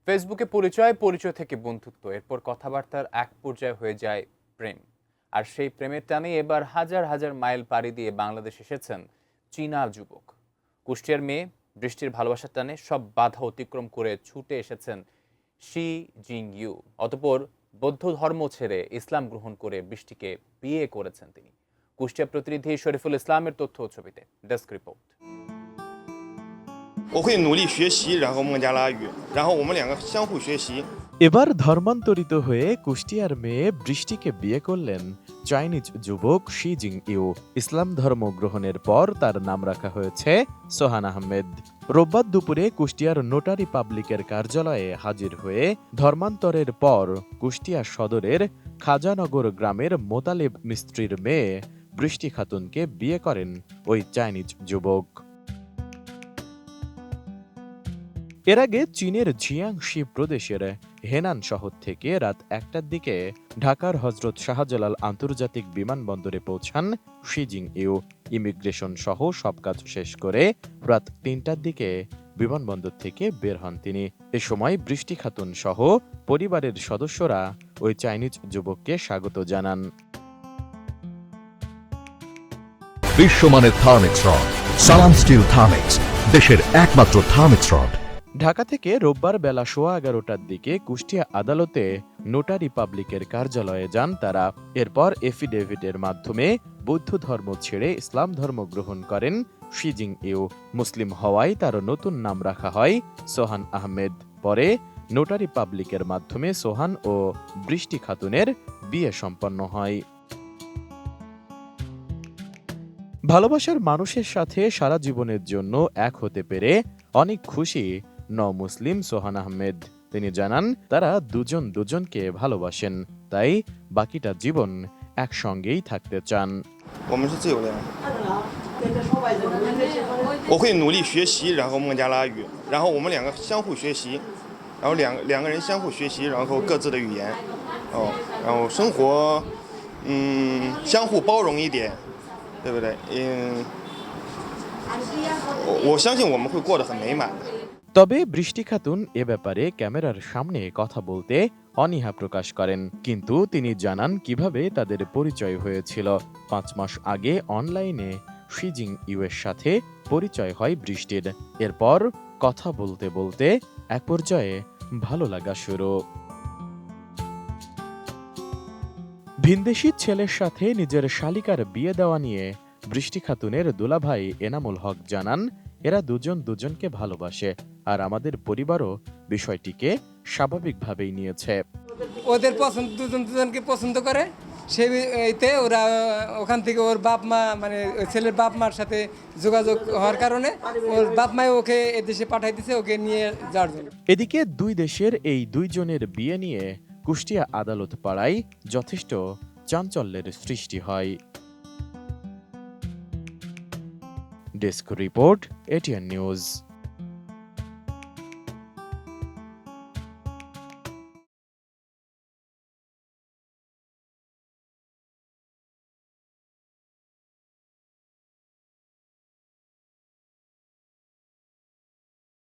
ফেসবুকে পরিচয় থেকে বন্ধুত্ব, এরপর কথাবার্তার এক পর্যায়ে হয়ে যায় প্রেম। আর সেই প্রেমের টানে এবার হাজার হাজার মাইল পাড়ি দিয়ে বাংলাদেশ এসেছেন চীনা যুবক। কুষ্টিয়ার মেয়ে বৃষ্টির ভালোবাসার টানে সব বাধা অতিক্রম করে ছুটে এসেছেন শি জিং ইউ। অতঃপর বৌদ্ধ ধর্ম ছেড়ে ইসলাম গ্রহণ করে বৃষ্টিকে বিয়ে করেছেন তিনি। কুষ্টিয়া প্রতিনিধি শরীফুল ইসলামের তথ্য ও ছবিতে ডেস্ক রিপোর্ট। 我会努力学习，然后孟加拉语，然后我们两个相互学习。 এবার ধর্মান্তরিত হয়ে কুষ্টিয়ার মেয়ে বৃষ্টিকে বিয়ে করলেন চাইনিজ যুবক শি জিং ইউ। ইসলাম ধর্ম গ্রহণের পর তার নাম রাখা হয়েছে সোহান আহমেদ। রোববার দুপুরে কুষ্টিয়ার নোটারি পাবলিকের কার্যালয়ে হাজির হয়ে ধর্মান্তরের পর কুষ্টিয়া সদরের খাজানগর গ্রামের মোতালেব মিস্ত্রির মেয়ে বৃষ্টি খাতুনকে বিয়ে করেন ওই চাইনিজ যুবক। এর আগে চীনের জিয়াংশি প্রদেশের হেনান শহর থেকে রাত 1টার দিকে ঢাকার হজরত শাহজালাল আন্তর্জাতিক বিমানবন্দরে পৌঁছান শি জিং ইউ। ইমিগ্রেশন সহ সব কাজ শেষ করে রাত 3টার দিকে বিমানবন্দর থেকে বের হন তিনি। এ সময় বৃষ্টি খাতুন সহ পরিবারের সদস্যরা ওই চাইনিজ যুবককে স্বাগত জানান। বিশ্বমানের থার্মিক্স রড, সালাম স্টিল থার্মিক্স, দেশের একমাত্র থার্মিক্স রড। ঢাকা থেকে রোববার বেলা 11:15টার দিকে কুষ্টিয়া আদালতে নোটারি পাবলিকের কার্যালয়ে যান তারা। এরপর এফিডেভিটের মাধ্যমে বৌদ্ধ ধর্ম ছেড়ে ইসলাম ধর্ম গ্রহণ করেন শি জিং ইউ। মুসলিম হওয়ায় তার নতুন নাম রাখা হয় সোহান আহমেদ। পরে নোটারি পাবলিকের মাধ্যমে সোহান ও বৃষ্টি খাতুনের বিয়ে সম্পন্ন হয়। ভালোবাসার মানুষের সাথে সারা জীবনের জন্য এক হতে পেরে অনেক খুশি মুসলিম সোহান আহমেদ। তিনি জানান তারা দুজন দুজনকে ভালোবাসেন, তাই বাকিটা জীবন একসঙ্গেই থাকতে চান। 我们是自由恋爱。我会努力学习，然后孟加拉语，然后我们两个相互学习，然后两个人相互学习，然后各自的语言，然后生活，相互包容一点，对不对？我相信我们会过得很美满的。 তবে বৃষ্টি খাতুন এ ব্যাপারে ক্যামেরার সামনে কথা বলতে অনীহা প্রকাশ করেন। কিন্তু তিনি জানান কিভাবে তাদের পরিচয় হয়েছিল। 5 মাস আগে অনলাইনে শি জিং ইউ এর সাথে পরিচয় হয় বৃষ্টির। এরপর কথা বলতে বলতে এক পর্যায়ে ভালো লাগা শুরু। ভিনদেশী ছেলের সাথে নিজের শালিকার বিয়ে দেওয়া নিয়ে বৃষ্টি খাতুনের দুলাভাই এনামুল হক জানান, এরা দুজন দুজনকে ভালোবাসে আর আমাদের পরিবারও বিষয়টিকে স্বাভাবিকভাবেই নিয়েছে। ওদের পছন্দ, দুজন দুজনকে পছন্দ করে, সেইতে ওরা ওখান থেকে ওর বাপ মা মানে ছেলের বাপ মার সাথে যোগাযোগ হওয়ার কারণে ওর বাপ মাই ওকে এদেশে পাঠাই দিছে ওকে নিয়ে যাওয়ার জন্য। এদিকে দুই দেশের এই দুইজনের বিয়ে নিয়ে কুষ্টিয়া আদালত পাড়ায় যথেষ্ট চাঞ্চল্যের সৃষ্টি হয়। Desk report, ATN news.